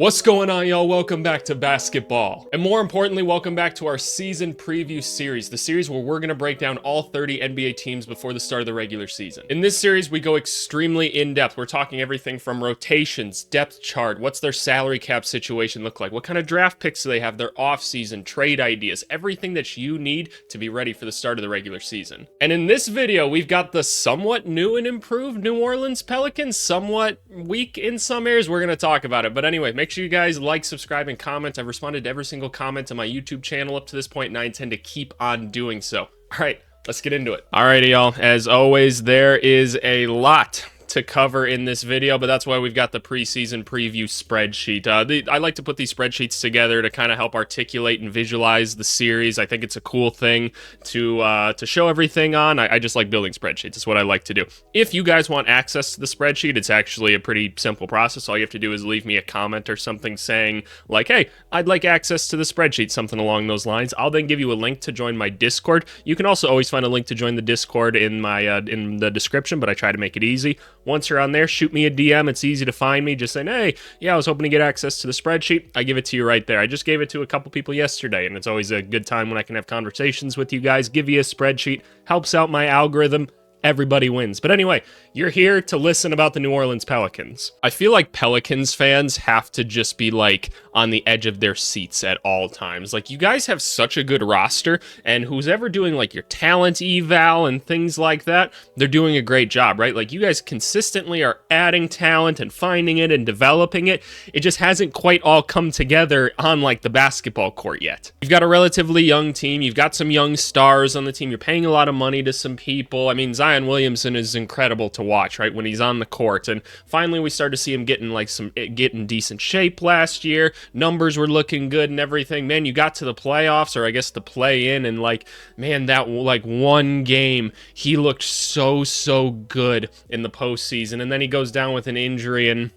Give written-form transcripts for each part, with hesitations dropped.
What's going on, y'all? Welcome back to basketball. And more importantly, welcome back to our season preview series, the series where we're going to break down all 30 NBA teams before the start of the regular season. In this series, we go extremely in-depth. We're talking everything from rotations, depth chart, what's their salary cap situation look like, what kind of draft picks do they have, their offseason, trade ideas, everything that you need to be ready for the start of the regular season. And in this video, we've got the somewhat new and improved New Orleans Pelicans, somewhat weak in some areas. We're going to talk about it. But anyway, make sure you guys like, subscribe, and comment. I've responded to every single comment on my YouTube channel up to this point, and I intend to keep on doing so. All right, let's get into it. Alrighty, y'all. As always, there is a lot to cover in this video, but that's why we've got the preseason preview spreadsheet. I like to put these spreadsheets together to kind of help articulate and visualize the series. I think it's a cool thing to show everything on. I just like building spreadsheets. It's what I like to do. If you guys want access to the spreadsheet, it's actually a pretty simple process. All you have to do is leave me a comment or something saying like, hey, I'd like access to the spreadsheet, something along those lines. I'll then give you a link to join my Discord. You can also always find a link to join the Discord in my in the description, but I try to make it easy. Once you're on there, shoot me a DM. It's easy to find me. Just saying, hey, yeah, I was hoping to get access to the spreadsheet. I give it to you right there. I just gave it to a couple people yesterday, and it's always a good time when I can have conversations with you guys. Give you a spreadsheet. Helps out my algorithm. Everybody wins. But anyway, you're here to listen about the New Orleans Pelicans. I feel like Pelicans fans have to just be like on the edge of their seats at all times. Like, you guys have such a good roster, and who's ever doing like your talent eval and things like that, they're doing a great job, right? Like, you guys consistently are adding talent and finding it and developing it. It just hasn't quite all come together on like the basketball court yet. You've got a relatively young team. You've got some young stars on the team. You're paying a lot of money to some people. I mean, Zion Williamson is incredible to watch, right, when he's on the court. And finally we started to see him getting decent shape last year. Numbers were looking good and everything. Man, you got to the playoffs, or I guess the play-in, and like, man, that like one game he looked so good in the postseason, and then he goes down with an injury, and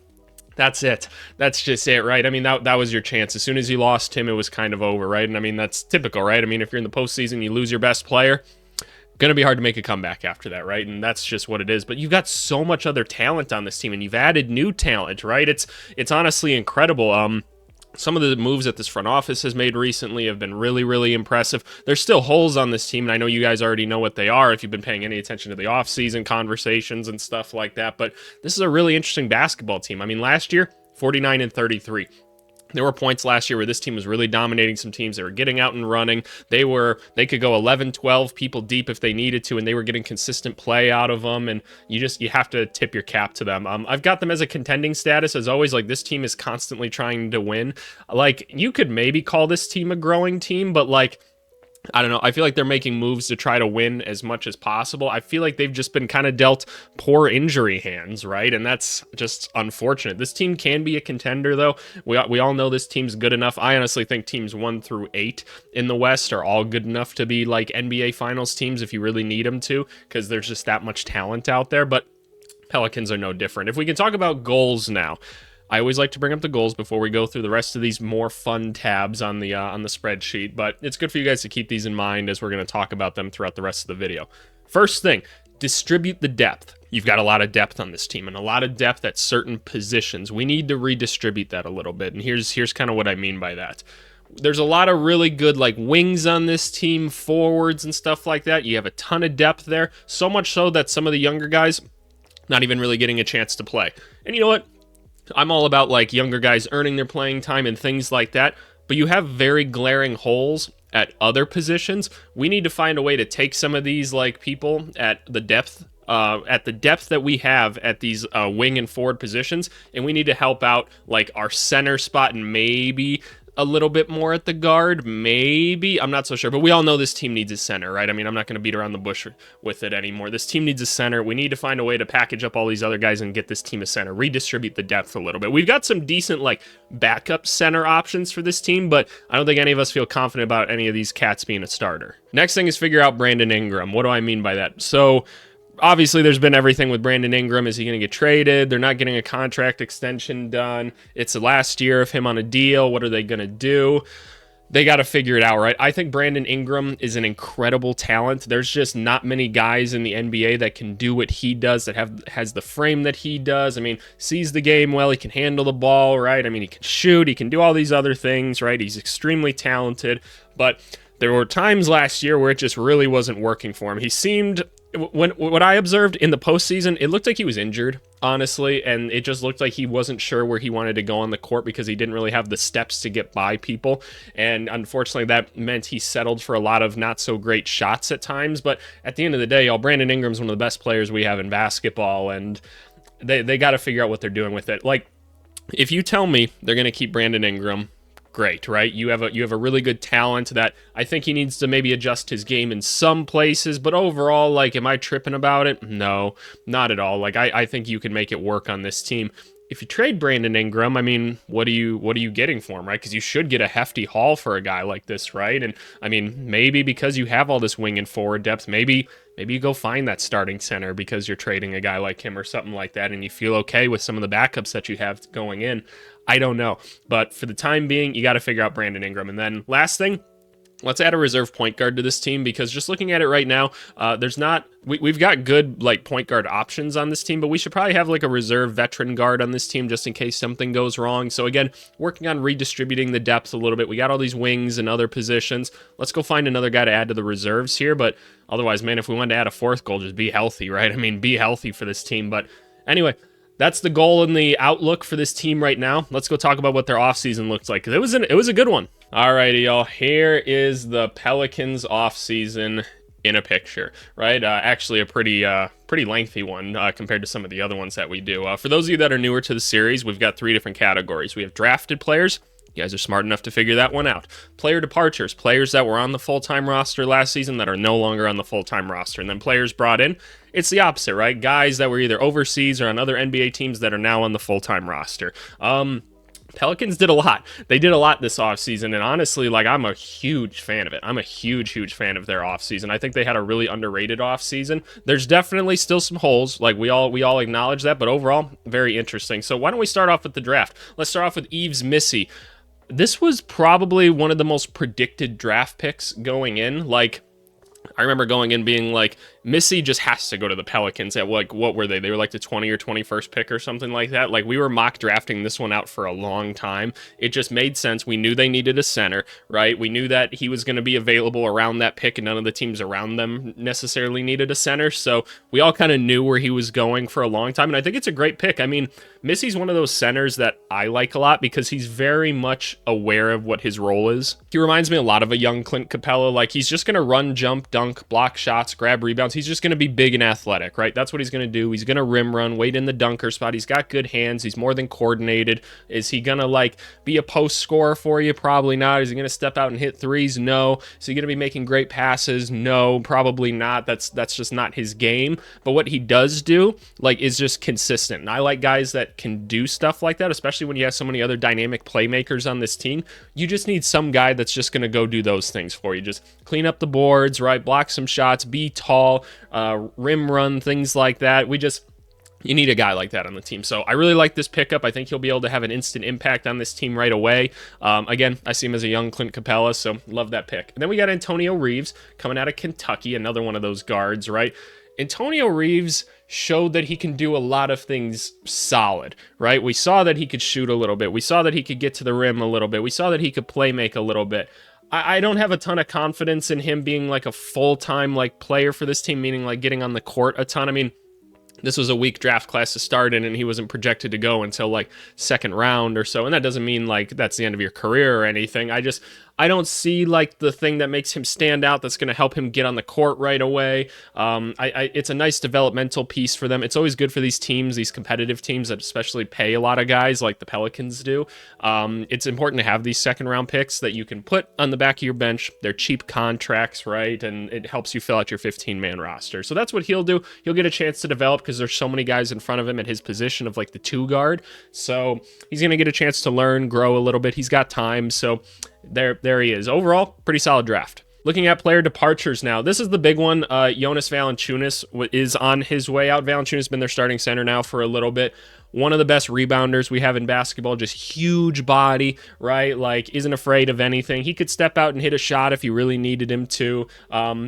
that's it. That's just it, right? I mean, that was your chance. As soon as you lost him, it was kind of over, right? And I mean, that's typical, right? I mean, if you're in the postseason, you lose your best player, gonna be hard to make a comeback after that, right? And that's just what it is. But you've got so much other talent on this team, and you've added new talent, right? It's honestly incredible. Some of the moves that this front office has made recently have been really impressive. There's still holes on this team, and I know you guys already know what they are if you've been paying any attention to the offseason conversations and stuff like that. But this is a really interesting basketball team. I mean, last year, 49-33. There were points last year where this team was really dominating some teams. They were getting out and running. They could go 11, 12 people deep if they needed to, and they were getting consistent play out of them, and you have to tip your cap to them. I've got them as a contending status. As always, like, this team is constantly trying to win. Like, you could maybe call this team a growing team, but like, I don't know. I feel like they're making moves to try to win as much as possible. I feel like they've just been kind of dealt poor injury hands, right? And that's just unfortunate. This team can be a contender, though. We all know this team's good enough. I honestly think teams 1 through 8 in the West are all good enough to be like NBA Finals teams if you really need them to, because there's just that much talent out there. But Pelicans are no different. If we can talk about goals now, I always like to bring up the goals before we go through the rest of these more fun tabs on the spreadsheet, but it's good for you guys to keep these in mind as we're going to talk about them throughout the rest of the video. First thing, distribute the depth. You've got a lot of depth on this team and a lot of depth at certain positions. We need to redistribute that a little bit, and here's kind of what I mean by that. There's a lot of really good like wings on this team, forwards and stuff like that. You have a ton of depth there, so much so that some of the younger guys not even really getting a chance to play. And you know what? I'm all about like younger guys earning their playing time and things like that, but you have very glaring holes at other positions. We need to find a way to take some of these like people at the depth that we have at these wing and forward positions, and we need to help out like our center spot and maybe a little bit more at the guard, maybe. I'm not so sure, but we all know this team needs a center, right? I mean, I'm not going to beat around the bush with it anymore. This team needs a center. We need to find a way to package up all these other guys and get this team a center, redistribute the depth a little bit. We've got some decent, like, backup center options for this team, but I don't think any of us feel confident about any of these cats being a starter. Next thing is figure out Brandon Ingram. What do I mean by that? So obviously, there's been everything with Brandon Ingram. Is he going to get traded? They're not getting a contract extension done. It's the last year of him on a deal. What are they going to do? they got to figure it out, right? I think Brandon Ingram is an incredible talent. There's just not many guys in the NBA that can do what he does, that has the frame that he does. I mean, sees the game well, he can handle the ball, right? I mean, he can shoot, he can do all these other things, right? He's extremely talented, but there were times last year where it just really wasn't working for him. He seemed, what I observed in the postseason, it looked like he was injured, honestly, and it just looked like he wasn't sure where he wanted to go on the court because he didn't really have the steps to get by people, and unfortunately that meant he settled for a lot of not so great shots at times. But at the end of the day, Brandon Ingram's one of the best players we have in basketball, and they got to figure out what they're doing with it. Like, if you tell me they're going to keep Brandon Ingram, great, right? You have a really good talent that I think he needs to maybe adjust his game in some places, but overall, like, am I tripping about it? No, not at all. Like, I think you can make it work on this team. If you trade Brandon Ingram, I mean, what are you getting for him, right? Because you should get a hefty haul for a guy like this, right? And I mean, maybe because you have all this wing and forward depth, maybe you go find that starting center because you're trading a guy like him or something like that, and you feel okay with some of the backups that you have going in. I don't know. But for the time being, you got to figure out Brandon Ingram. And then last thing, let's add a reserve point guard to this team, because just looking at it right now, we've got good like point guard options on this team, but we should probably have like a reserve veteran guard on this team just in case something goes wrong. So again, working on redistributing the depth a little bit. We got all these wings and other positions. Let's go find another guy to add to the reserves here. But otherwise, man, if we wanted to add a fourth goal, just be healthy, right? I mean, be healthy for this team. But anyway, that's the goal and the outlook for this team right now. Let's go talk about what their offseason looks like, because it was a good one. Alrighty, y'all. Here is the Pelicans offseason in a picture, right? Actually, a pretty lengthy one compared to some of the other ones that we do. For those of you that are newer to the series, we've got 3 different categories. We have drafted players. You guys are smart enough to figure that one out. Player departures, players that were on the full-time roster last season that are no longer on the full-time roster. And then players brought in, it's the opposite, right? Guys that were either overseas or on other NBA teams that are now on the full-time roster. Pelicans did a lot. They did a lot this offseason, and honestly, like, I'm a huge fan of it. I'm a huge fan of their offseason. I think they had a really underrated offseason. There's definitely still some holes, like we all acknowledge that, but overall, very interesting. So why don't we start off with the draft? Let's start off with Yves Missy. This was probably one of the most predicted draft picks going in. Like, I remember going in being like, Missy just has to go to the Pelicans at, like, what were they? They were like the 20 or 21st pick or something like that. Like, we were mock drafting this one out for a long time. It just made sense. We knew they needed a center, right? We knew that he was going to be available around that pick, and none of the teams around them necessarily needed a center. So we all kind of knew where he was going for a long time. And I think it's a great pick. I mean, Missy's one of those centers that I like a lot because he's very much aware of what his role is. He reminds me a lot of a young Clint Capella. Like, he's just going to run, jump, dunk, block shots, grab rebounds. He's just going to be big and athletic, right? That's what he's going to do. He's going to rim run, wait in the dunker spot. He's got good hands. He's more than coordinated. Is he going to, like, be a post scorer for you? Probably not. Is he going to step out and hit threes? No. Is he going to be making great passes? No, probably not. That's just not his game. But what he does do, like, is just consistent. And I like guys that can do stuff like that, especially when you have so many other dynamic playmakers on this team. You just need some guy that's just going to go do those things for you. Just clean up the boards, right? Block some shots, be tall, rim run, things like that. You need a guy like that on the team. So I really like this pickup. I think he'll be able to have an instant impact on this team right away. Again, I see him as a young Clint Capella, so love that pick. And then we got Antonio Reeves coming out of Kentucky, another one of those guards, right? Antonio Reeves showed that he can do a lot of things solid, right? We saw that he could shoot a little bit. We saw that he could get to the rim a little bit. We saw that he could play make a little bit. I don't have a ton of confidence in him being like a full-time like player for this team, meaning like getting on the court a ton. I mean, this was a weak draft class to start in, and he wasn't projected to go until like second round or so. And that doesn't mean like that's the end of your career or anything. I don't see like the thing that makes him stand out that's going to help him get on the court right away. It's a nice developmental piece for them. It's always good for these teams, these competitive teams that especially pay a lot of guys like the Pelicans do. It's important to have these second round picks that you can put on the back of your bench. They're cheap contracts, right? And it helps you fill out your 15-man roster. So that's what he'll do. He'll get a chance to develop because there's so many guys in front of him at his position of like the 2 guard. So he's going to get a chance to learn, grow a little bit. He's got time. So there he is. Overall, pretty solid draft. Looking at player departures now, this is the big one. Jonas Valanciunas is on his way out. Valanciunas has been their starting center now for a little bit. one of the best rebounders we have in basketball, just huge body, right? Like, isn't afraid of anything. He could step out and hit a shot if you really needed him to.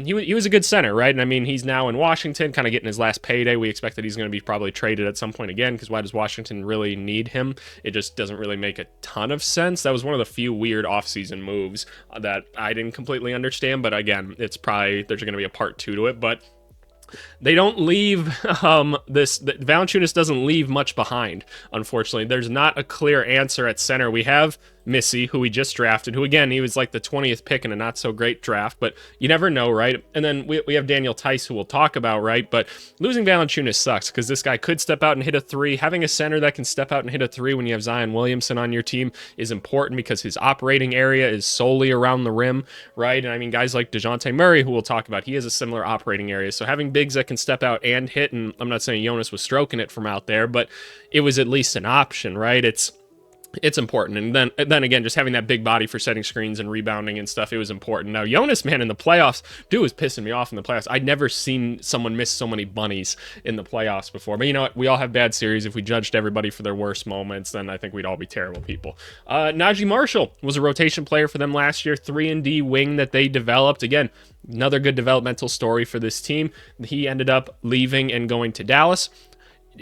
He was a good center, right? And I mean, he's now in Washington, kind of getting his last payday. We expect that he's going to be probably traded at some point again, because why does Washington really need him? It just doesn't really make a ton of sense. That was one of the few weird offseason moves that I didn't completely understand, but again, it's probably, there's going to be a part 2 to it, but they don't leave Valanciunas doesn't leave much behind, unfortunately. There's not a clear answer at center. We have Missy, who we just drafted, who again, he was like the 20th pick in a not so great draft, but you never know, right? And then we have Daniel Tice, who we'll talk about, right? But losing Valanciunas sucks, because this guy could step out and hit a 3. Having a center that can step out and hit a 3 when you have Zion Williamson on your team is important, because his operating area is solely around the rim, right? And I mean, guys like DeJounte Murray, who we'll talk about, he has a similar operating area. So having bigs that can step out and hit, and I'm not saying Jonas was stroking it from out there, but it was at least an option, right? It's important. And then again, just having that big body for setting screens and rebounding and stuff, it was important. Now, Jonas, man, in the playoffs, dude was pissing me off in the playoffs. I'd never seen someone miss so many bunnies in the playoffs before. But you know what? We all have bad series. If we judged everybody for their worst moments, then I think we'd all be terrible people. Najee Marshall was a rotation player for them last year, 3-and-D wing that they developed. Again, another good developmental story for this team. He ended up leaving and going to Dallas.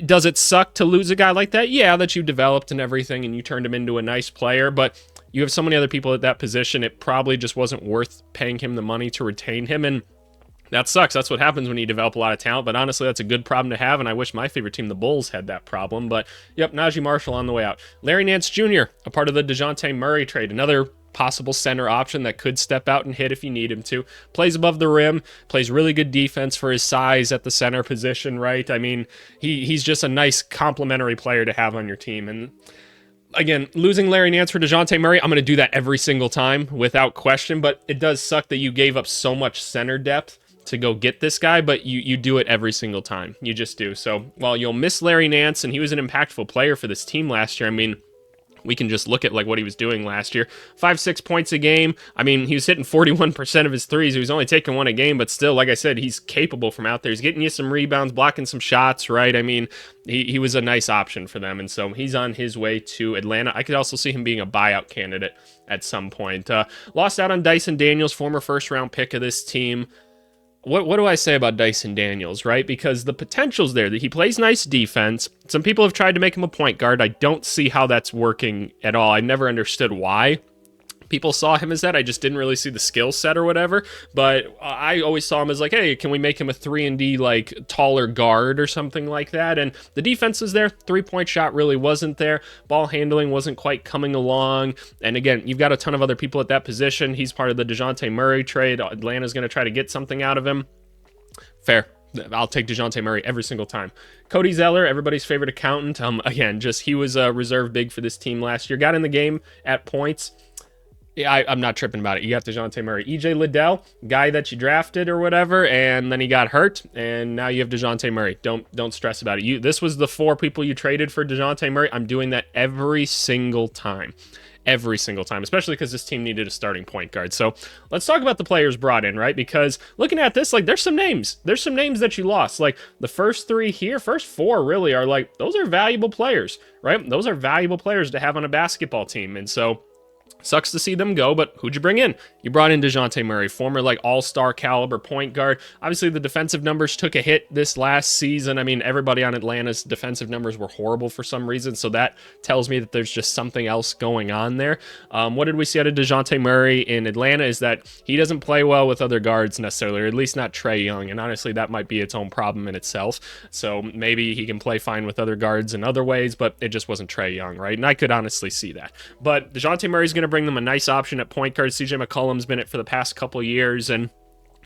Does it suck to lose a guy like that? Yeah, that you developed and everything and you turned him into a nice player, but you have so many other people at that position, it probably just wasn't worth paying him the money to retain him, and that sucks. That's what happens when you develop a lot of talent, but honestly, that's a good problem to have, and I wish my favorite team, the Bulls, had that problem. But yep, Najee Marshall on the way out. Larry Nance Jr., a part of the DeJounte Murray trade, another possible center option that could step out and hit if you need him to. Plays above the rim, plays really good defense for his size at the center position, right? I mean, he's just a nice complementary player to have on your team. And again, losing Larry Nance for DeJounte Murray, I'm going to do that every single time without question, but it does suck that you gave up so much center depth to go get this guy, but you do it every single time. You just do. So while you'll miss Larry Nance, and he was an impactful player for this team last year, I mean, we can just look at like what he was doing last year. 5-6 points a game. I mean, he was hitting 41% of his threes. He was only taking 1 a game, but still, like I said, he's capable from out there. He's getting you some rebounds, blocking some shots, right? I mean, he was a nice option for them, and so he's on his way to Atlanta. I could also see him being a buyout candidate at some point. Lost out on Dyson Daniels, former first-round pick of this team. What do I say about Dyson Daniels, right? Because the potential's there. That he plays nice defense. Some people have tried to make him a point guard. I don't see how that's working at all. I never understood why people saw him as that. I just didn't really see the skill set or whatever. But I always saw him as like, hey, can we make him a 3-and-D like taller guard or something like that? And the defense was there. 3-point shot really wasn't there. Ball handling wasn't quite coming along. And again, you've got a ton of other people at that position. He's part of the DeJounte Murray trade. Atlanta's going to try to get something out of him. Fair. I'll take DeJounte Murray every single time. Cody Zeller, everybody's favorite accountant. Again, just he was a reserve big for this team last year. Got in the game at points. Yeah, I'm not tripping about it. You got DeJounte Murray. EJ Liddell, guy that you drafted or whatever, and then he got hurt, and now you have DeJounte Murray. Don't stress about it. This was the 4 people you traded for DeJounte Murray. I'm doing that every single time. Every single time, especially because this team needed a starting point guard. So let's talk about the players brought in, right? Because looking at this, like, there's some names. There's some names that you lost. Like, the first 3 here, first 4 really are like, those are valuable players, right? Those are valuable players to have on a basketball team. And so sucks to see them go, but who'd you bring in? You brought in DeJounte Murray, former like all-star caliber point guard. Obviously, the defensive numbers took a hit this last season. I mean, everybody on Atlanta's defensive numbers were horrible for some reason, so that tells me that there's just something else going on there. What did we see out of DeJounte Murray in Atlanta is that he doesn't play well with other guards necessarily, or at least not Trae Young, and honestly, that might be its own problem in itself. So maybe he can play fine with other guards in other ways, but it just wasn't Trae Young, right? And I could honestly see that. But DeJounte Murray's going to bring them a nice option at point guard. CJ McCollum's been it for the past couple years, and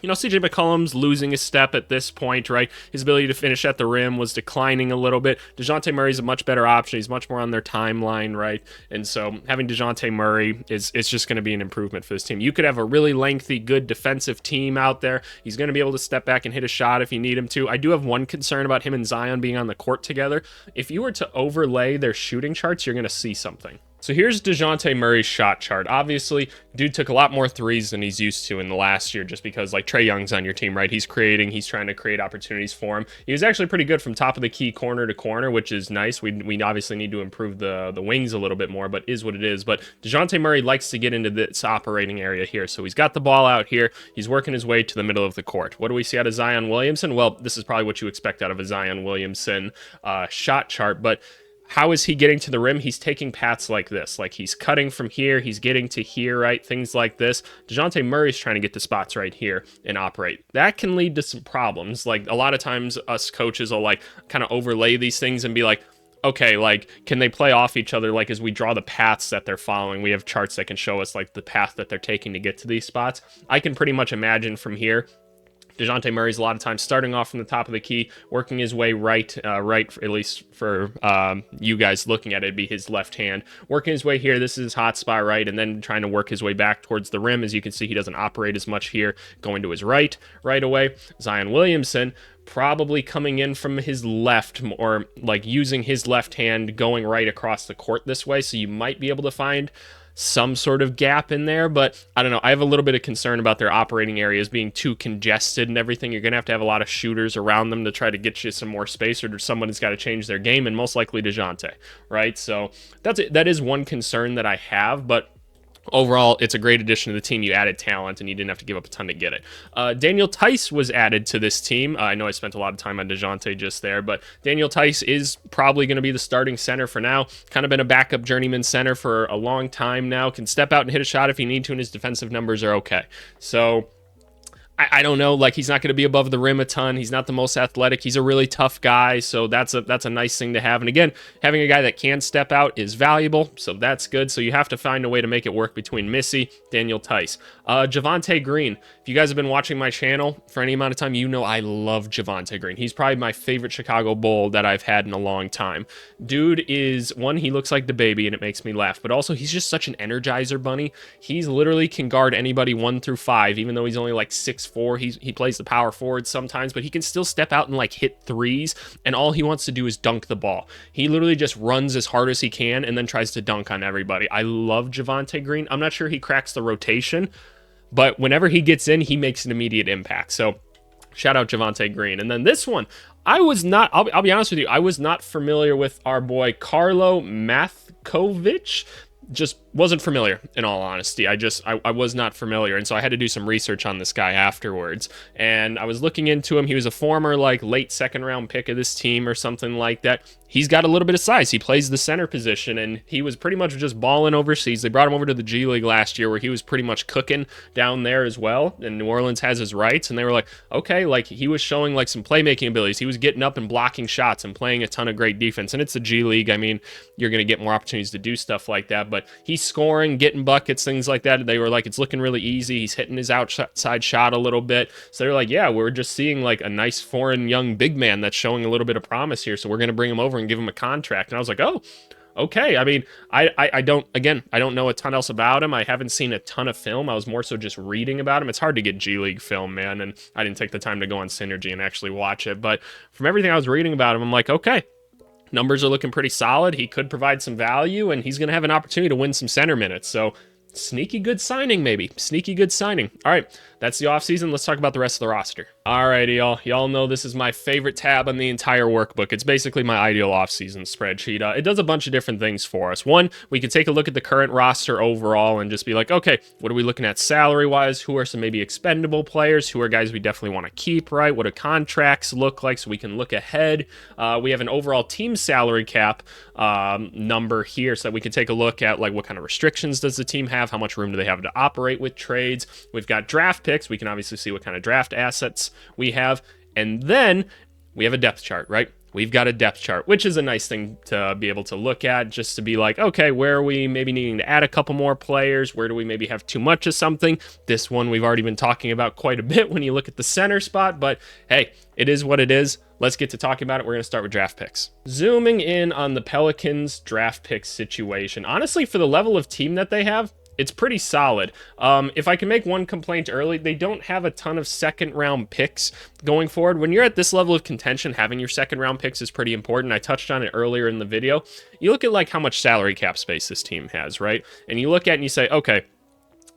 you know, CJ McCollum's losing his step at this point, right? His ability to finish at the rim was declining a little bit. DeJounte Murray's a much better option. He's much more on their timeline, right? And so having DeJounte Murray is just going to be an improvement for this team. You could have a really lengthy, good defensive team out there. He's going to be able to step back and hit a shot if you need him to. I do have one concern about him and Zion being on the court together. If you were to overlay their shooting charts, you're going to see something. So here's DeJounte Murray's shot chart. Obviously, dude took a lot more threes than he's used to in the last year, just because like Trae Young's on your team, right? He's trying to create opportunities for him. He was actually pretty good from top of the key, corner to corner, which is nice. We obviously need to improve the wings a little bit more, but is what it is. But DeJounte Murray likes to get into this operating area here. So he's got the ball out here. He's working his way to the middle of the court. What do we see out of Zion Williamson? Well, this is probably what you expect out of a Zion Williamson shot chart, but how is he getting to the rim? He's taking paths like this. Like he's cutting from here, he's getting to here, right? Things like this. DeJounte Murray's trying to get to spots right here and operate. That can lead to some problems. Like a lot of times us coaches will like kind of overlay these things and be like, okay, like, can they play off each other? Like, as we draw the paths that they're following, we have charts that can show us like the path that they're taking to get to these spots. I can pretty much imagine from here, DeJounte Murray's a lot of times starting off from the top of the key, working his way right, at least for you guys looking at it, it'd be his left hand, working his way here. This is his hot spot, right, and then trying to work his way back towards the rim. As you can see, he doesn't operate as much here, going to his right away. Zion Williamson probably coming in from his left, or like using his left hand, going right across the court this way, so you might be able to find some sort of gap in there, but I don't know. I have a little bit of concern about their operating areas being too congested and everything. You're going to have a lot of shooters around them to try to get you some more space, or someone's got to change their game, and most likely DeJounte, right? So that is one concern that I have, but overall, it's a great addition to the team. You added talent, and you didn't have to give up a ton to get it. Daniel Tice was added to this team. I know I spent a lot of time on DeJounte just there, but Daniel Tice is probably going to be the starting center for now. Kind of been a backup journeyman center for a long time now. Can step out and hit a shot if you need to, and his defensive numbers are okay. So I don't know, like he's not going to be above the rim a ton. He's not the most athletic. He's a really tough guy, so that's a nice thing to have. And again, having a guy that can step out is valuable, so that's good. So you have to find a way to make it work between Missy, Daniel Tice. Javonte Green. If you guys have been watching my channel for any amount of time, you know I love Javonte Green. He's probably my favorite Chicago Bull that I've had in a long time. Dude is, one, he looks like the baby, and it makes me laugh, but also he's just such an energizer bunny. He's literally can guard anybody 1 through 5, even though he's only like 6'4". He plays the power forward sometimes, but he can still step out and like hit threes, and all he wants to do is dunk the ball. He literally just runs as hard as he can and then tries to dunk on everybody. I love Javonte Green. I'm not sure he cracks the rotation, but whenever he gets in, he makes an immediate impact. So shout out Javonte Green. And then this one, I'll be honest with you, I was not familiar with our boy Carlo Mathkovic. Just wasn't familiar, in all honesty. I was not familiar, and so I had to do some research on this guy afterwards, and I was looking into him. He was a former like late second round pick of this team or something like that. He's got a little bit of size. He plays the center position, and he was pretty much just balling overseas. They brought him over to the G League last year, where he was pretty much cooking down there as well, and New Orleans has his rights, and they were like, okay, like he was showing like some playmaking abilities. He was getting up and blocking shots and playing a ton of great defense, and it's the G League. I mean, you're going to get more opportunities to do stuff like that, but he's scoring, getting buckets, things like that. They were like, it's looking really easy. He's hitting his outside shot a little bit. So they're like, yeah, we're just seeing like a nice foreign young big man that's showing a little bit of promise here, so we're going to bring him over and give him a contract. And I was like, oh, okay. I mean, I don't know a ton else about him. I haven't seen a ton of film. I was more so just reading about him. It's hard to get G League film, man, and I didn't take the time to go on Synergy and actually watch it. But from everything I was reading about him, I'm like, okay, numbers are looking pretty solid. He could provide some value, and he's going to have an opportunity to win some center minutes. So sneaky good signing, maybe. Sneaky good signing. All right, that's the offseason. Let's talk about the rest of the roster. Alrighty, y'all. Y'all know this is my favorite tab on the entire workbook. It's basically my ideal offseason spreadsheet. It does a bunch of different things for us. One, we can take a look at the current roster overall and just be like, okay, what are we looking at salary-wise? Who are some maybe expendable players? Who are guys we definitely want to keep, right? What do contracts look like so we can look ahead? We have an overall team salary cap number here so that we can take a look at like what kind of restrictions does the team have? How much room do they have to operate with trades? We've got draft picks. We can obviously see what kind of draft assets we have, and then we have a depth chart, right? We've got a depth chart, which is a nice thing to be able to look at, just to be like, okay, where are we maybe needing to add a couple more players? Where do we maybe have too much of something? This one we've already been talking about quite a bit when you look at the center spot, but hey, it is what it is. Let's get to talking about it. We're going to start with draft picks. Zooming in on the Pelicans draft pick situation. Honestly, for the level of team that they have, it's pretty solid. If I can make one complaint early, they don't have a ton of second round picks going forward. When you're at this level of contention, having your second round picks is pretty important. I touched on it earlier in the video. You look at like how much salary cap space this team has, right? And you look at it and you say, okay,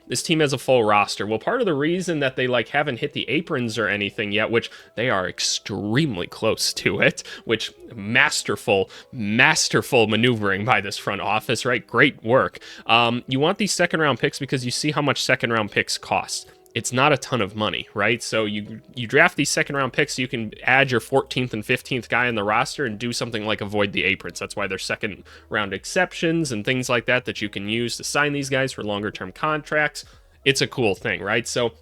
this team has a full roster. Well, part of the reason that they like haven't hit the aprons or anything yet, which they are extremely close to it, which masterful maneuvering by this front office, right? Great work. You want these second round picks because you see how much second round picks cost. It's not a ton of money, right? So you draft these second round picks so you can add your 14th and 15th guy in the roster and do something like avoid the aprons. That's why there's second round exceptions and things like that you can use to sign these guys for longer term contracts. It's a cool thing, right? So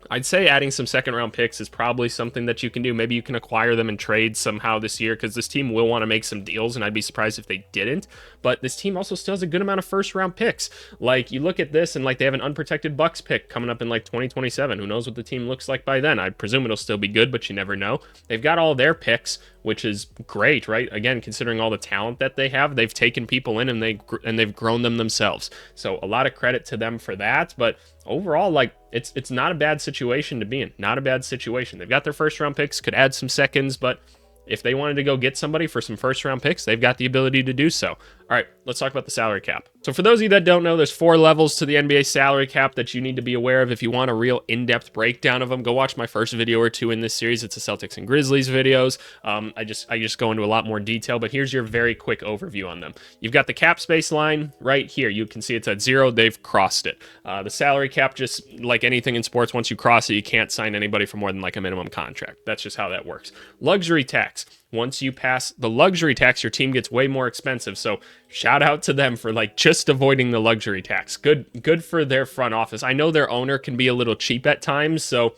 I'd say adding some second round picks is probably something that you can do. Maybe you can acquire them in trades somehow this year, because this team will want to make some deals, and I'd be surprised if they didn't. But this team also still has a good amount of first round picks. Like, you look at this and like they have an unprotected Bucks pick coming up in like 2027. Who knows what the team looks like by then? I presume it'll still be good, but you never know. They've got all their picks, which is great, right? Again, considering all the talent that they have, they've taken people in and they've grown them themselves. So a lot of credit to them for that. But overall, like, it's not a bad situation to be in. Not a bad situation. They've got their first round picks, could add some seconds, but if they wanted to go get somebody for some first round picks, they've got the ability to do so. All right, let's talk about the salary cap. So for those of you that don't know, there's 4 levels to the NBA salary cap that you need to be aware of. If you want a real in-depth breakdown of them, go watch my first video or 2 in this series. It's the Celtics and Grizzlies videos. I just go into a lot more detail, but here's your very quick overview on them. You've got the cap space line right here. You can see it's at 0. They've crossed it. The salary cap, just like anything in sports, once you cross it, you can't sign anybody for more than like a minimum contract. That's just how that works. Luxury tax. Once you pass the luxury tax, your team gets way more expensive. So shout out to them for like just avoiding the luxury tax. Good for their front office. I know their owner can be a little cheap at times, so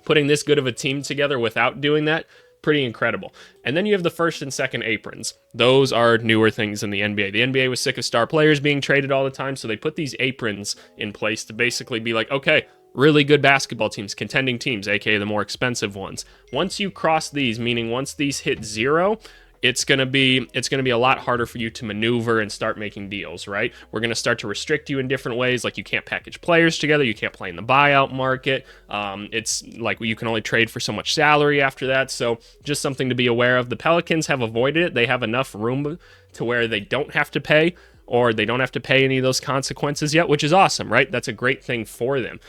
putting this good of a team together without doing that, pretty incredible. And then you have the first and second aprons. Those are newer things in the NBA. The NBA was sick of star players being traded all the time, so they put these aprons in place to basically be like, okay, really good basketball teams, contending teams, aka the more expensive ones. Once you cross these, meaning once these hit 0, it's gonna be a lot harder for you to maneuver and start making deals, right? We're gonna start to restrict you in different ways, like you can't package players together, you can't play in the buyout market. It's like you can only trade for so much salary after that. So just something to be aware of. The Pelicans have avoided it. They have enough room to where they don't have to pay, or they don't have to pay any of those consequences yet, which is awesome, right? That's a great thing for them.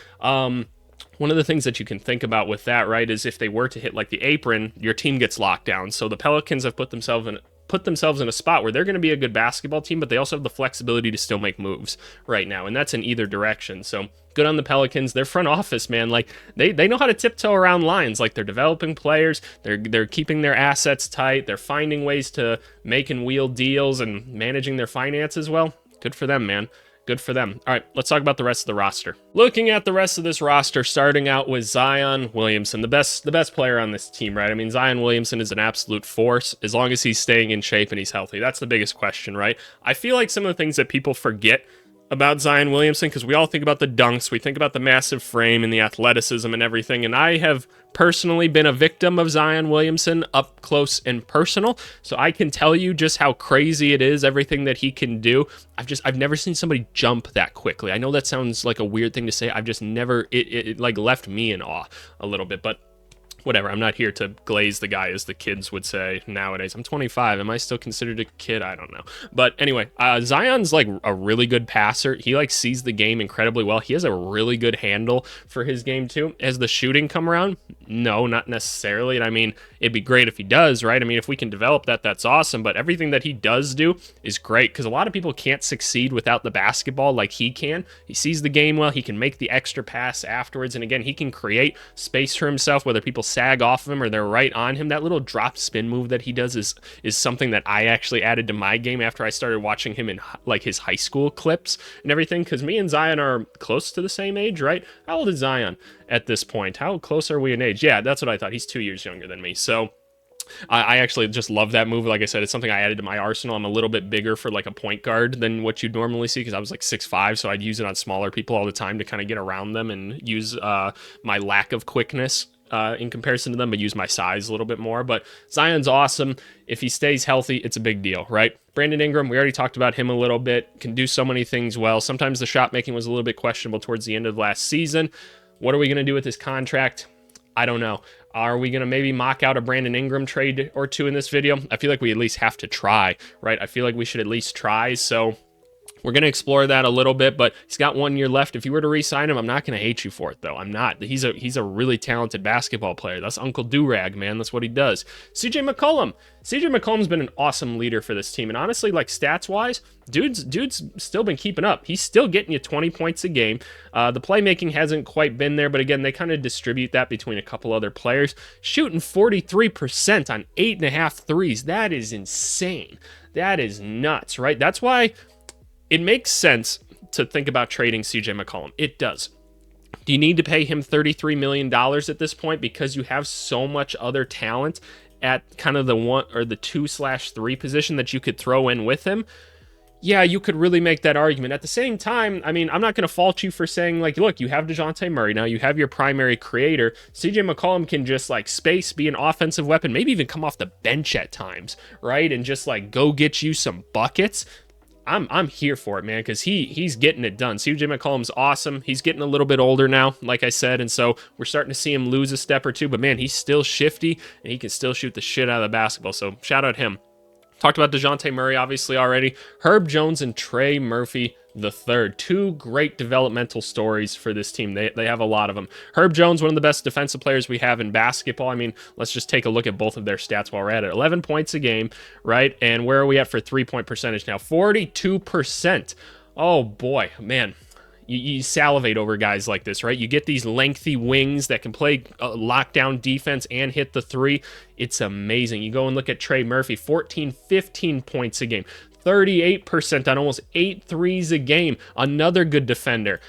One of the things that you can think about with that, right, is if they were to hit like the apron, your team gets locked down. So the Pelicans have put themselves in a spot where they're going to be a good basketball team, but they also have the flexibility to still make moves right now, and that's in either direction. So good on the Pelicans. Their front office, man, like they know how to tiptoe around lines. Like, they're developing players, they're keeping their assets tight, they're finding ways to make and wheel deals and managing their finances well. Good for them, man. Good for them. All right, let's talk about the rest of the roster. Looking at the rest of this roster, starting out with Zion Williamson, the best player on this team, right? I mean, Zion Williamson is an absolute force as long as he's staying in shape and he's healthy. That's the biggest question, right? I feel like some of the things that people forget about Zion Williamson, because we all think about the dunks, we think about the massive frame and the athleticism and everything, and I have personally been a victim of Zion Williamson up close and personal, so I can tell you just how crazy it is, everything that he can do. I've never seen somebody jump that quickly. I know that sounds like a weird thing to say. I've just never, it like left me in awe a little bit, but whatever, I'm not here to glaze the guy, as the kids would say nowadays. I'm 25. Am I still considered a kid? I don't know. But anyway, Zion's like a really good passer. He like sees the game incredibly well. He has a really good handle for his game too. Has the shooting come around? No, not necessarily. And I mean, it'd be great if he does, right? I mean, if we can develop that, that's awesome. But everything that he does do is great, because a lot of people can't succeed without the basketball like he can. He sees the game well. He can make the extra pass afterwards. And again, he can create space for himself, whether people sag off of him or they're right on him. That little drop spin move that he does is something that I actually added to my game after I started watching him in like his high school clips and everything, because me and Zion are close to the same age, right? How old is Zion at this point? How close are we in age? Yeah, that's what I thought. He's 2 years younger than me. So I actually just love that move. Like I said, it's something I added to my arsenal. I'm a little bit bigger for like a point guard than what you'd normally see, because I was like 6'5", so I'd use it on smaller people all the time to kind of get around them and use my lack of quickness in comparison to them, but use my size a little bit more. But Zion's awesome. If he stays healthy, it's a big deal, right? Brandon Ingram, we already talked about him a little bit, can do so many things well. Sometimes the shot making was a little bit questionable towards the end of last season. What are we going to do with his contract? I don't know. Are we going to maybe mock out a Brandon Ingram trade or two in this video? I feel like we at least have to try, right? I feel like we should at least try. So we're going to explore that a little bit, but he's got 1 year left. If you were to re-sign him, I'm not going to hate you for it, though. I'm not. He's a really talented basketball player. That's Uncle Durag, man. That's what he does. CJ McCollum. CJ McCollum's been an awesome leader for this team, and honestly, like stats-wise, dude's still been keeping up. He's still getting you 20 points a game. The playmaking hasn't quite been there, but again, they kind of distribute that between a couple other players. Shooting 43% on 8.5 threes. That is insane. That is nuts, right? That's why it makes sense to think about trading CJ McCollum. It does. Do you need to pay him $33 million at this point because you have so much other talent at kind of the 1 or the 2/3 position that you could throw in with him? Yeah, you could really make that argument. At the same time, I mean, I'm not going to fault you for saying, like, look, you have DeJounte Murray now. You have your primary creator. CJ McCollum can just, like, space, be an offensive weapon, maybe even come off the bench at times, right? And just, like, go get you some buckets. I'm here for it, man, because he's getting it done. CJ McCollum's awesome. He's getting a little bit older now, like I said, and so we're starting to see him lose a step or two, but man, he's still shifty, and he can still shoot the shit out of the basketball, so shout out him. Talked about DeJounte Murray, obviously, already. Herb Jones and Trey Murphy III. Two great developmental stories for this team. They have a lot of them. Herb Jones, one of the best defensive players we have in basketball. I mean, let's just take a look at both of their stats while we're at it. 11 points a game, right? And where are we at for three-point percentage now? 42%. Oh, boy, man. You salivate over guys like this, right? You get these lengthy wings that can play lockdown defense and hit the three. It's amazing. You go and look at Trey Murphy, 15 points a game. 38% on almost 8 threes a game. Another good defender.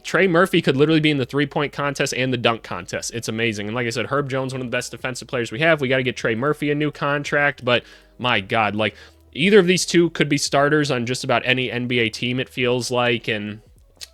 Trey Murphy could literally be in the three-point contest and the dunk contest. It's amazing. And like I said, Herb Jones, one of the best defensive players we have. We got to get Trey Murphy a new contract, but my God, like either of these two could be starters on just about any NBA team, it feels like, and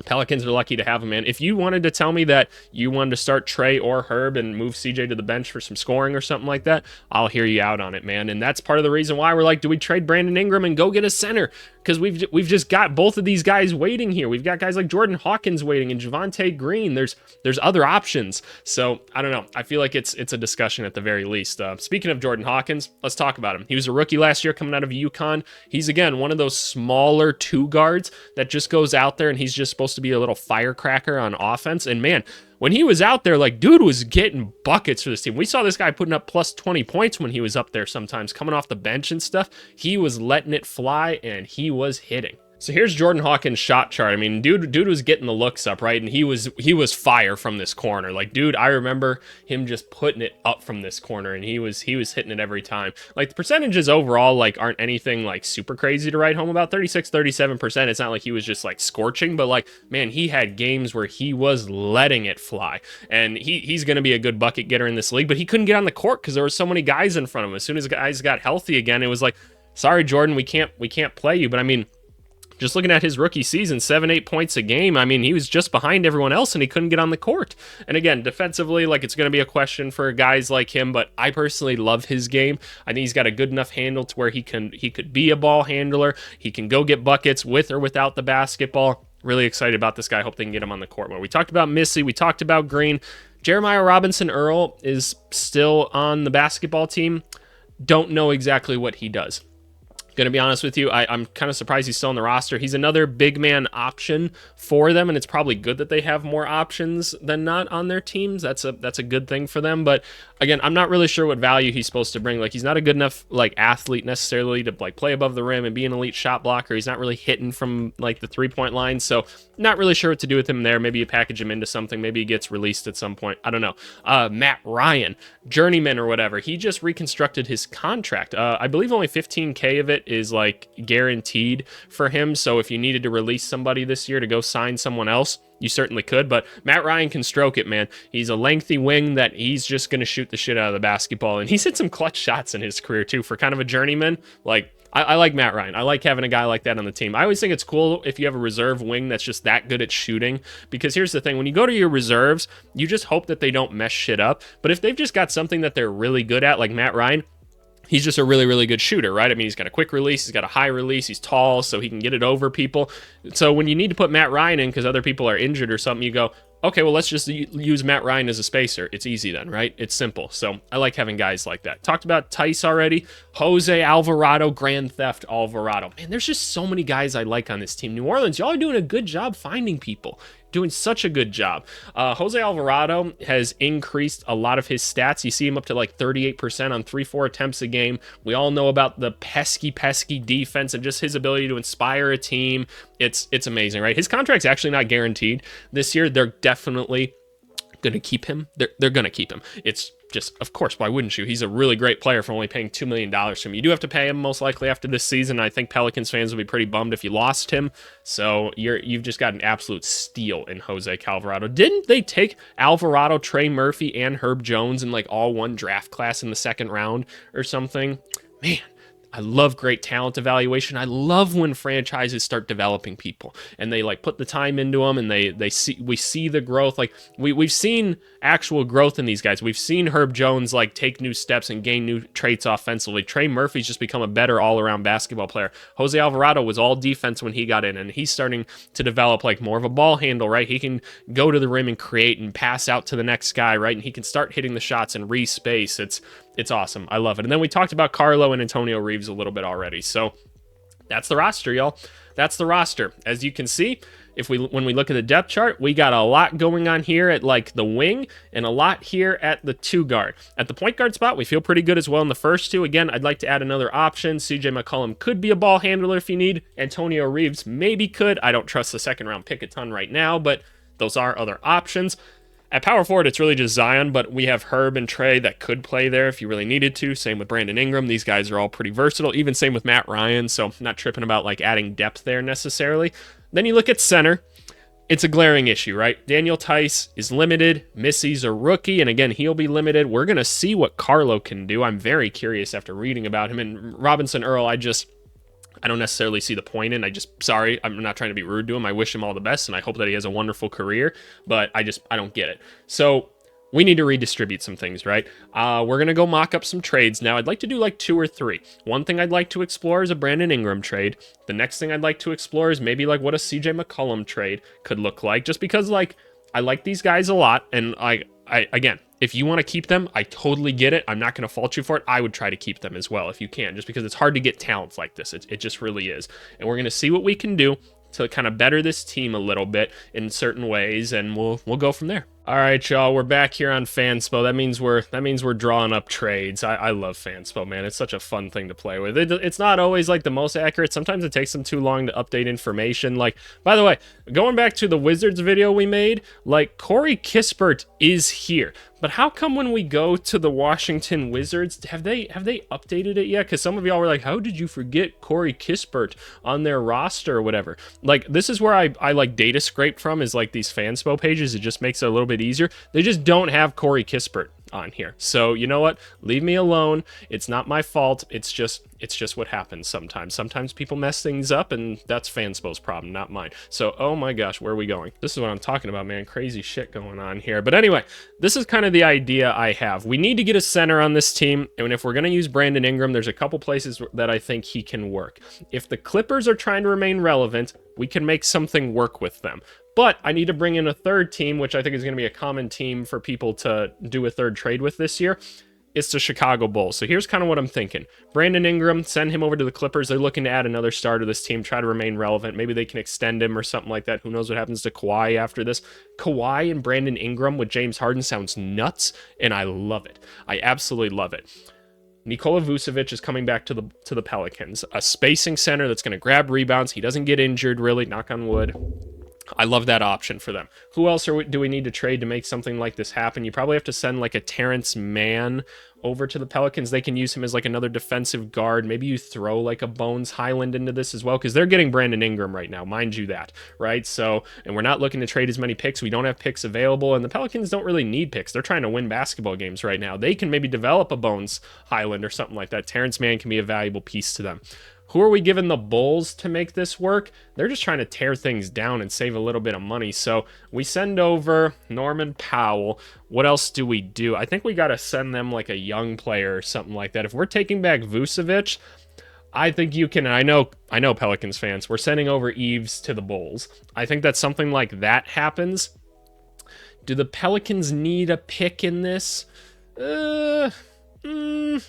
Pelicans are lucky to have him, man. If you wanted to tell me that you wanted to start Trey or Herb and move CJ to the bench for some scoring or something like that, I'll hear you out on it, man. And that's part of the reason why we're like, do we trade Brandon Ingram and go get a center? Because we've just got both of these guys waiting here. We've got guys like Jordan Hawkins waiting and Javonte Green. There's other options. So I don't know. I feel like it's a discussion at the very least. Speaking of Jordan Hawkins, let's talk about him. He was a rookie last year coming out of UConn. He's, again, one of those smaller two guards that just goes out there and he's just supposed to be a little firecracker on offense. And man, when he was out there, like, dude was getting buckets for this team. We saw this guy putting up plus 20 points when he was up there sometimes, coming off the bench and stuff. He was letting it fly, and he was hitting. So here's Jordan Hawkins' shot chart. I mean, dude was getting the looks up, right? And he was fire from this corner. Like, dude, I remember him just putting it up from this corner, and he was hitting it every time. Like, the percentages overall, like, aren't anything, like, super crazy to write home about. 36-37%. It's not like he was just, like, scorching, but, like, man, he had games where he was letting it fly. And he's going to be a good bucket getter in this league, but he couldn't get on the court because there were so many guys in front of him. As soon as guys got healthy again, it was like, sorry, Jordan, we can't play you. But, I mean, just looking at his rookie season, 7-8 points a game, I mean, he was just behind everyone else and he couldn't get on the court. And again, defensively, like, it's going to be a question for guys like him, but I personally love his game. I think he's got a good enough handle to where he could be a ball handler. He can go get buckets with or without the basketball. Really excited about this guy. Hope they can get him on the court more. We talked about Missy. We talked about Green. Jeremiah Robinson Earl is still on the basketball team. Don't know exactly what he does. Gonna be honest with you, I'm kind of surprised he's still on the roster. He's another big man option for them, and it's probably good that they have more options than not on their teams. That's a good thing for them. But again, I'm not really sure what value he's supposed to bring. Like, he's not a good enough like athlete necessarily to like play above the rim and be an elite shot blocker. He's not really hitting from like the 3-point line, so not really sure what to do with him there. Maybe you package him into something. Maybe he gets released at some point. I don't know. Matt Ryan, journeyman or whatever. He just reconstructed his contract. I believe only 15K of it is like guaranteed for him. So if you needed to release somebody this year to go sign someone else, you certainly could. But Matt Ryan can stroke it, man. He's a lengthy wing that he's just going to shoot the shit out of the basketball. And he's hit some clutch shots in his career too. For kind of a journeyman, like, I like Matt Ryan. I like having a guy like that on the team. I always think it's cool if you have a reserve wing that's just that good at shooting, because here's the thing. When you go to your reserves, you just hope that they don't mess shit up. But if they've just got something that they're really good at, like Matt Ryan, he's just a really, really good shooter, right? I mean, he's got a quick release, he's got a high release, he's tall, so he can get it over people. So when you need to put Matt Ryan in because other people are injured or something, you go, okay, well, let's just use Matt Ryan as a spacer. It's easy then, right? It's simple. So I like having guys like that. Talked about Tice already. Jose Alvarado, Grand Theft Alvarado. Man, there's just so many guys I like on this team. New Orleans, y'all are doing a good job finding people. Doing such a good job. Jose Alvarado has increased a lot of his stats. You see him up to like 38% on 3-4 attempts a game. We all know about the pesky defense and just his ability to inspire a team. It's amazing, right? His contract's actually not guaranteed this year. They're definitely going to keep him. They're going to keep him. It's just, of course, why wouldn't you? He's a really great player for only paying $2 million to him. You do have to pay him most likely after this season. I think Pelicans fans will be pretty bummed if you lost him. So you've just got an absolute steal in Jose Alvarado. Didn't they take Alvarado, Trey Murphy, and Herb Jones in like all one draft class in the second round or something? Man, I love great talent evaluation. I love when franchises start developing people and they like put the time into them and we see the growth. Like we've seen actual growth in these guys. We've seen Herb Jones like take new steps and gain new traits offensively. Trey Murphy's just become a better all-around basketball player. Jose Alvarado was all defense when he got in, and he's starting to develop like more of a ball handle, right? He can go to the rim and create and pass out to the next guy, right? And he can start hitting the shots and re-space. It's awesome. I love it. And then we talked about Carlo and Antonio Reeves a little bit already. So that's the roster, y'all. That's the roster. As you can see, when we look at the depth chart, we got a lot going on here at like the wing and a lot here at the 2 guard. At the point guard spot, we feel pretty good as well in the first 2. Again, I'd like to add another option. CJ McCollum could be a ball handler if you need. Antonio Reeves maybe could. I don't trust the second round pick a ton right now, but those are other options. At power forward, it's really just Zion, but we have Herb and Trey that could play there if you really needed to. Same with Brandon Ingram. These guys are all pretty versatile. Even same with Matt Ryan, so not tripping about like adding depth there necessarily. Then you look at center. It's a glaring issue, right? Daniel Tice is limited. Missy's a rookie, and again, he'll be limited. We're going to see what Carlo can do. I'm very curious after reading about him. And Robinson Earl, I don't necessarily see the point in. Sorry, I'm not trying to be rude to him. I wish him all the best, and I hope that he has a wonderful career, but I don't get it. So we need to redistribute some things, right? We're going to go mock up some trades now. I'd like to do like 2 or 3. One thing I'd like to explore is a Brandon Ingram trade. The next thing I'd like to explore is maybe like what a CJ McCollum trade could look like, just because like I like these guys a lot, and I again, if you want to keep them, I totally get it. I'm not going to fault you for it. I would try to keep them as well if you can, just because it's hard to get talents like this. It just really is. And we're going to see what we can do to kind of better this team a little bit in certain ways, and we'll go from there. All right, y'all, we're back here on Fanspo. That means we're drawing up trades. I love Fanspo, man. It's such a fun thing to play with. It's not always like the most accurate. Sometimes it takes them too long to update information. Like, by the way, going back to the Wizards video we made, like Corey Kispert is here. But how come when we go to the Washington Wizards, have they updated it yet? Because some of y'all were like, how did you forget Corey Kispert on their roster or whatever? Like, this is where I like data scrape from, is like these Fanspo pages. It just makes it a little bit easier. They just don't have Corey Kispert on here. So you know what? Leave me alone. It's not my fault. It's just what happens sometimes. Sometimes people mess things up, and that's Fanspo's problem, not mine. So, oh my gosh, where are we going? This is what I'm talking about, man. Crazy shit going on here. But anyway, this is kind of the idea I have. We need to get a center on this team, and if we're going to use Brandon Ingram, there's a couple places that I think he can work. If the Clippers are trying to remain relevant, we can make something work with them. But I need to bring in a third team, which I think is going to be a common team for people to do a third trade with this year. It's the Chicago Bulls. So here's kind of what I'm thinking. Brandon Ingram, send him over to the Clippers. They're looking to add another star to this team, try to remain relevant. Maybe they can extend him or something like that. Who knows what happens to Kawhi after this. Kawhi and Brandon Ingram with James Harden sounds nuts, and I love it. I absolutely love it. Nikola Vucevic is coming back to the Pelicans. A spacing center that's going to grab rebounds. He doesn't get injured, really, knock on wood. I love that option for them. Who else do we need to trade to make something like this happen? You probably have to send like a Terrence Mann over to the Pelicans. They can use him as like another defensive guard. Maybe you throw like a Bones Highland into this as well, because they're getting Brandon Ingram right now, mind you that, right? So, and we're not looking to trade as many picks. We don't have picks available, and the Pelicans don't really need picks. They're trying to win basketball games right now. They can maybe develop a Bones Highland or something like that. Terrence Mann can be a valuable piece to them. Who are we giving the Bulls to make this work? They're just trying to tear things down and save a little bit of money. So we send over Norman Powell. What else do we do? I think we got to send them like a young player or something like that. If we're taking back Vucevic, I think you can, and I know Pelicans fans, we're sending over Eves to the Bulls. I think that something like that happens. Do the Pelicans need a pick in this?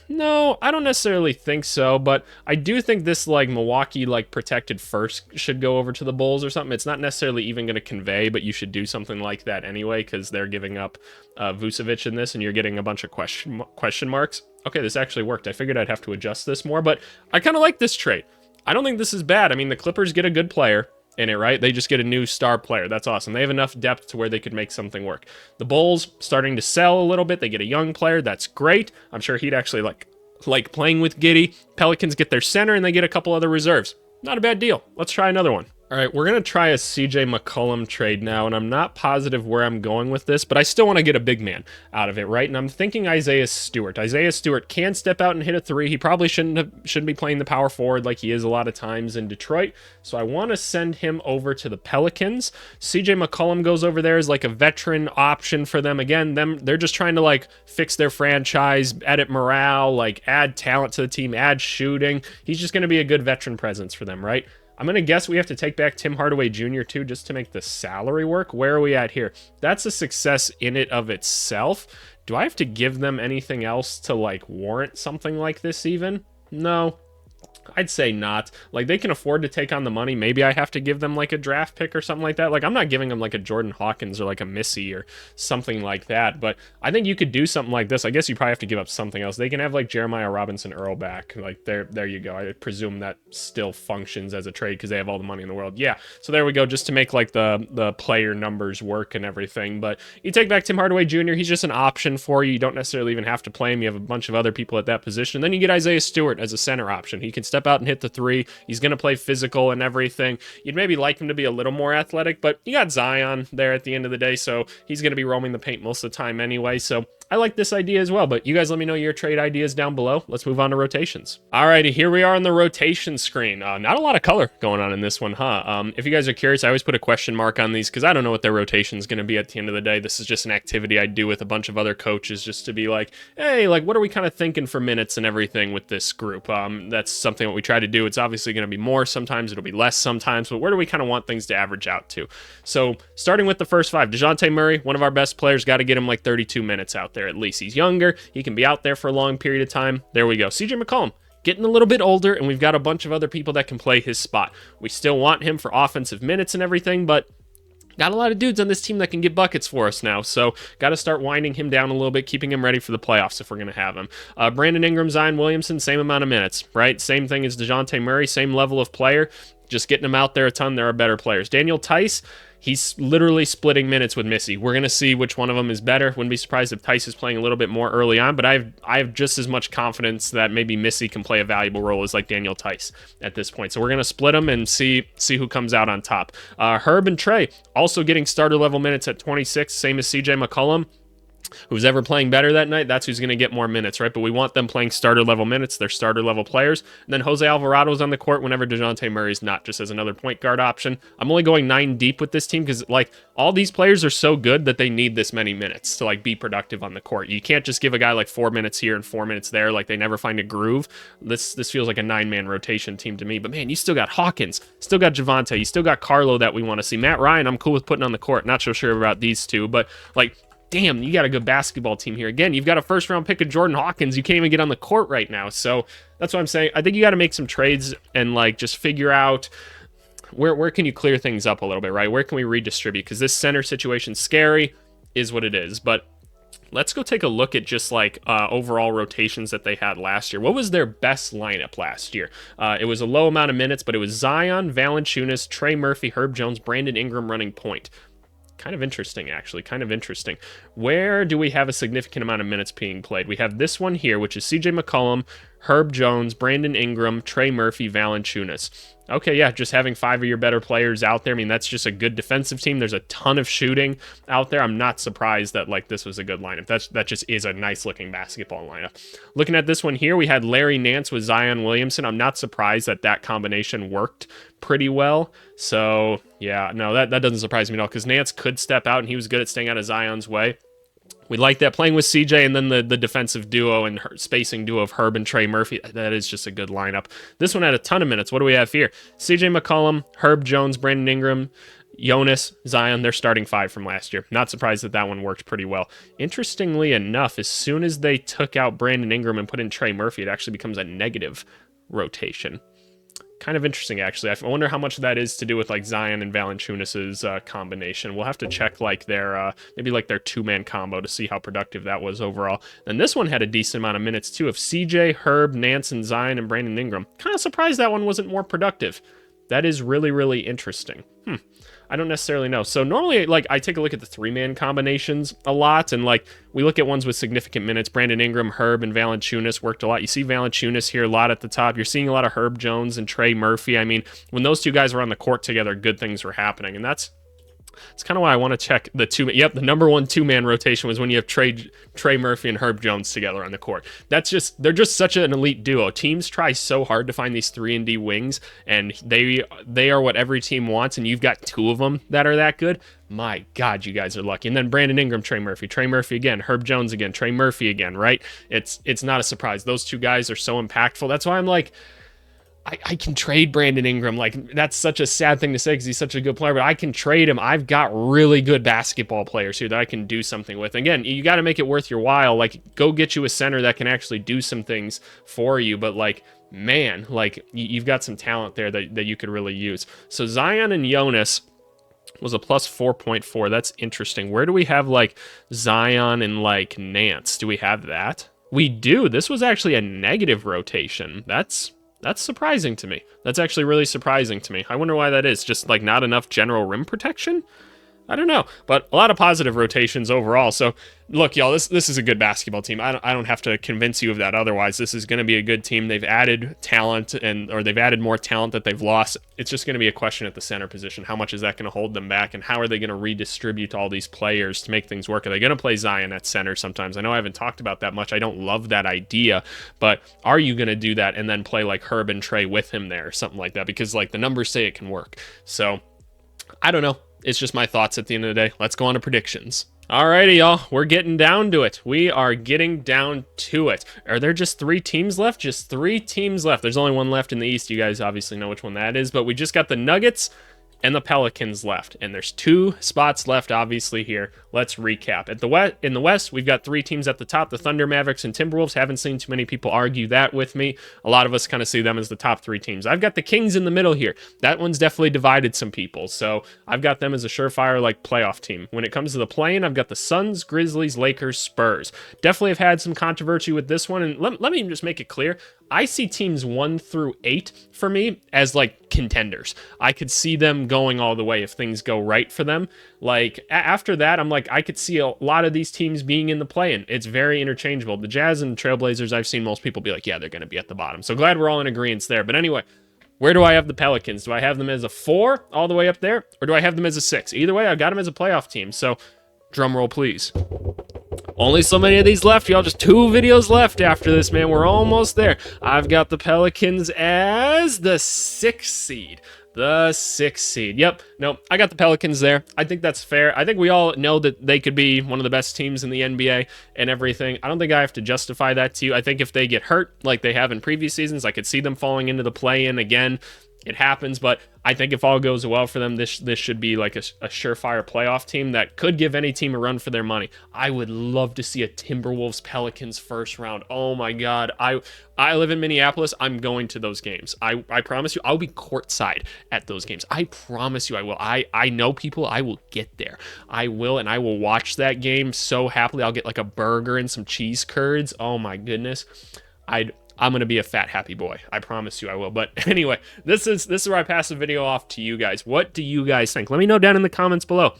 No, I don't necessarily think so, but I do think this like Milwaukee like protected first should go over to the Bulls or something. It's not necessarily even going to convey, but you should do something like that anyway because they're giving up Vucevic in this and you're getting a bunch of question marks. Okay, this actually worked. I figured I'd have to adjust this more, but I kind of like this trade. I don't think this is bad. I mean, the Clippers get a good player in it, right? They just get a new star player. That's awesome. They have enough depth to where they could make something work. The Bulls starting to sell a little bit. They get a young player. That's great. I'm sure he'd actually like playing with Giddey. Pelicans get their center and they get a couple other reserves. Not a bad deal. Let's try another one. All right, we're going to try a CJ McCollum trade now, and I'm not positive where I'm going with this, but I still want to get a big man out of it, right? And I'm thinking Isaiah Stewart. Isaiah Stewart can step out and hit a three. He probably shouldn't be playing the power forward like he is a lot of times in Detroit, so I want to send him over to the Pelicans. CJ McCollum goes over there as like a veteran option for them. Again, they're just trying to like fix their franchise, edit morale, like add talent to the team, add shooting. He's just going to be a good veteran presence for them, right? I'm going to guess we have to take back Tim Hardaway Jr. too, just to make the salary work. Where are we at here? That's a success in it of itself. Do I have to give them anything else to like warrant something like this even? No. I'd say not. Like, they can afford to take on the money. Maybe I have to give them like a draft pick or something like that. Like, I'm not giving them like a Jordan Hawkins or like a Missy or something like that. But I think you could do something like this. I guess you probably have to give up something else. They can have like Jeremiah Robinson Earl back. Like, there you go. I presume that still functions as a trade because they have all the money in the world. Yeah. So there we go. Just to make like the player numbers work and everything. But you take back Tim Hardaway Jr. He's just an option for you. You don't necessarily even have to play him. You have a bunch of other people at that position. And then you get Isaiah Stewart as a center option. He can step out and hit the three. He's going to play physical and everything. You'd maybe like him to be a little more athletic, but you got Zion there at the end of the day, so he's going to be roaming the paint most of the time anyway, so I like this idea as well, but you guys let me know your trade ideas down below. Let's move on to rotations. Alrighty, here we are on the rotation screen. Not a lot of color going on in this one, huh? If you guys are curious, I always put a question mark on these because I don't know what their rotation is going to be at the end of the day. This is just an activity I do with a bunch of other coaches just to be like, hey, like, what are we kind of thinking for minutes and everything with this group? That's something that we try to do. It's obviously going to be more sometimes, it'll be less sometimes, but where do we kind of want things to average out to? So starting with the first five, DeJounte Murray, one of our best players, got to get him like 32 minutes out there at least. He's younger, he can be out there for a long period of time. There we go. CJ McCollum, getting a little bit older, and we've got a bunch of other people that can play his spot. We still want him for offensive minutes and everything, but got a lot of dudes on this team that can get buckets for us now, so got to start winding him down a little bit, keeping him ready for the playoffs if we're going to have him. Brandon Ingram, Zion Williamson, same amount of minutes, right? Same thing as DeJounte Murray, same level of player, just getting them out there a ton. There are better players. Daniel Tice, he's literally splitting minutes with Missy. We're going to see which one of them is better. Wouldn't be surprised if Tice is playing a little bit more early on, but I have just as much confidence that maybe Missy can play a valuable role as like Daniel Tice at this point. So we're going to split them and see who comes out on top. Herb and Trey also getting starter level minutes at 26, same as CJ McCollum. Who's ever playing better that night, that's who's going to get more minutes, right? But we want them playing starter level minutes. They're starter level players. And then Jose Alvarado's on the court whenever DeJounte Murray's not, just as another point guard option. I'm only going 9 deep with this team because like all these players are so good that they need this many minutes to like be productive on the court. You can't just give a guy like 4 minutes here and 4 minutes there. Like they never find a groove. This feels like a 9-man rotation team to me. But man, you still got Hawkins, still got Javante, you still got Carlo that we want to see. Matt Ryan, I'm cool with putting on the court. Not so sure about these two, but like, damn, you got a good basketball team here. Again, you've got a first-round pick of Jordan Hawkins. You can't even get on the court right now. So that's what I'm saying. I think you got to make some trades and like just figure out where can you clear things up a little bit, right? Where can we redistribute? Because this center situation's scary, is what it is. But let's go take a look at just like overall rotations that they had last year. What was their best lineup last year? It was a low amount of minutes, but it was Zion, Valanciunas, Trey Murphy, Herb Jones, Brandon Ingram running point. Kind of interesting, actually. Kind of interesting. Where do we have a significant amount of minutes being played? We have this one here, which is CJ McCollum, Herb Jones, Brandon Ingram, Trey Murphy, Valanciunas. Okay, yeah, just having 5 of your better players out there. I mean, that's just a good defensive team. There's a ton of shooting out there. I'm not surprised that, like, this was a good lineup. That just is a nice-looking basketball lineup. Looking at this one here, we had Larry Nance with Zion Williamson. I'm not surprised that combination worked pretty well. So, yeah, no, that doesn't surprise me at all, because Nance could step out, and he was good at staying out of Zion's way. We like that, playing with CJ, and then the defensive duo and spacing duo of Herb and Trey Murphy. That is just a good lineup. This one had a ton of minutes. What do we have here? CJ McCollum, Herb Jones, Brandon Ingram, Jonas, Zion. They're starting 5 from last year. Not surprised that one worked pretty well. Interestingly enough, as soon as they took out Brandon Ingram and put in Trey Murphy, it actually becomes a negative rotation. Kind of interesting, actually. I wonder how much of that is to do with like Zion and Valanciunas' combination. We'll have to check like their maybe like their 2-man combo to see how productive that was overall. Then this one had a decent amount of minutes too, of CJ, Herb, Nance, and Zion and Brandon Ingram. Kind of surprised that one wasn't more productive. That is really, really interesting. I don't necessarily know. So normally, like, I take a look at the 3-man combinations a lot, and like we look at ones with significant minutes. Brandon Ingram, Herb, and Valanciunas worked a lot. You see Valanciunas here a lot at the top. You're seeing a lot of Herb Jones and Trey Murphy. I mean, when those two guys were on the court together, good things were happening, and it's kind of why I want to check the 2. Yep, the number 1 2-man rotation was when you have Trey Murphy and Herb Jones together on the court. They're just such an elite duo. Teams try so hard to find these 3-and-D wings, and they are what every team wants, and you've got 2 of them that are that good. My God, you guys are lucky. And then Brandon Ingram, Trey Murphy again, Herb Jones again, Trey Murphy again, right? It's not a surprise. Those 2 guys are so impactful. That's why I'm like, I can trade Brandon Ingram. Like, that's such a sad thing to say because he's such a good player, but I can trade him. I've got really good basketball players here that I can do something with. Again, you got to make it worth your while. Like, go get you a center that can actually do some things for you. But, like, man, like, you've got some talent there that you could really use. So Zion and Jonas was a plus 4.4. That's interesting. Where do we have, like, Zion and, like, Nance? Do we have that? We do. This was actually a negative rotation. That's surprising to me. That's actually really surprising to me. I wonder why that is. Just like not enough general rim protection? I don't know, but a lot of positive rotations overall. So look, y'all, this is a good basketball team. I don't have to convince you of that otherwise. This is going to be a good team. They've added talent or they've added more talent that they've lost. It's just going to be a question at the center position. How much is that going to hold them back, and how are they going to redistribute all these players to make things work? Are they going to play Zion at center sometimes? I know I haven't talked about that much. I don't love that idea, but are you going to do that and then play like Herb and Trey with him there or something like that? Because like the numbers say it can work. So I don't know. It's just my thoughts at the end of the day. Let's go on to predictions. Alrighty, y'all. We're getting down to it. We are getting down to it. Are there just 3 teams left? Just 3 teams left. There's only one left in the East. You guys obviously know which one that is, but we just got the Nuggets and the Pelicans left, and there's 2 spots left obviously here. Let's recap. In the West, we've got 3 teams at the top: the Thunder, Mavericks, and Timberwolves. Haven't seen too many people argue that with me. A lot of us kind of see them as the top 3 teams. I've got the Kings in the middle here. That one's definitely divided some people, so I've got them as a surefire like playoff team. When it comes to the play-in, I've got the Suns, Grizzlies, Lakers, Spurs. Definitely have had some controversy with this one, and let me just make it clear. I see teams 1 through 8 for me as like contenders. I could see them going all the way if things go right for them. Like after that, I'm like, I could see a lot of these teams being in the play-in. It's very interchangeable. The Jazz and Trailblazers, I've seen most people be like, yeah, they're going to be at the bottom. So glad we're all in agreement there. But anyway, where do I have the Pelicans? Do I have them as a 4 all the way up there? Or do I have them as a 6? Either way, I've got them as a playoff team. So drum roll, please. Only so many of these left, y'all. Just 2 videos left after this, man. We're almost there. I've got the Pelicans as the 6th seed. The 6th seed. Yep. No, I got the Pelicans there. I think that's fair. I think we all know that they could be one of the best teams in the NBA and everything. I don't think I have to justify that to you. I think if they get hurt like they have in previous seasons, I could see them falling into the play-in again. It happens, but I think if all goes well for them, this should be like a surefire playoff team that could give any team a run for their money. I would love to see a Timberwolves Pelicans first round. Oh my God. I live in Minneapolis. I'm going to those games. I promise you, I'll be courtside at those games. I promise you I will. I know people. I will get there. I will, and I will watch that game so happily. I'll get like a burger and some cheese curds. Oh my goodness. I'm going to be a fat, happy boy. I promise you I will. But anyway, this is where I pass the video off to you guys. What do you guys think? Let me know down in the comments below.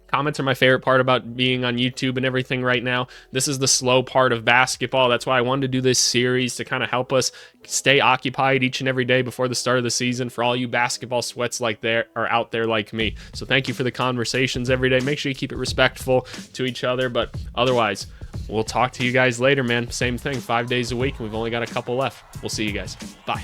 Comments are my favorite part about being on YouTube and everything right now. This is the slow part of basketball. That's why I wanted to do this series, to kind of help us stay occupied each and every day before the start of the season for all you basketball sweats like there are out there like me. So thank you for the conversations every day. Make sure you keep it respectful to each other, but otherwise, we'll talk to you guys later, man. Same thing, 5 days a week, and we've only got a couple left. We'll see you guys. Bye.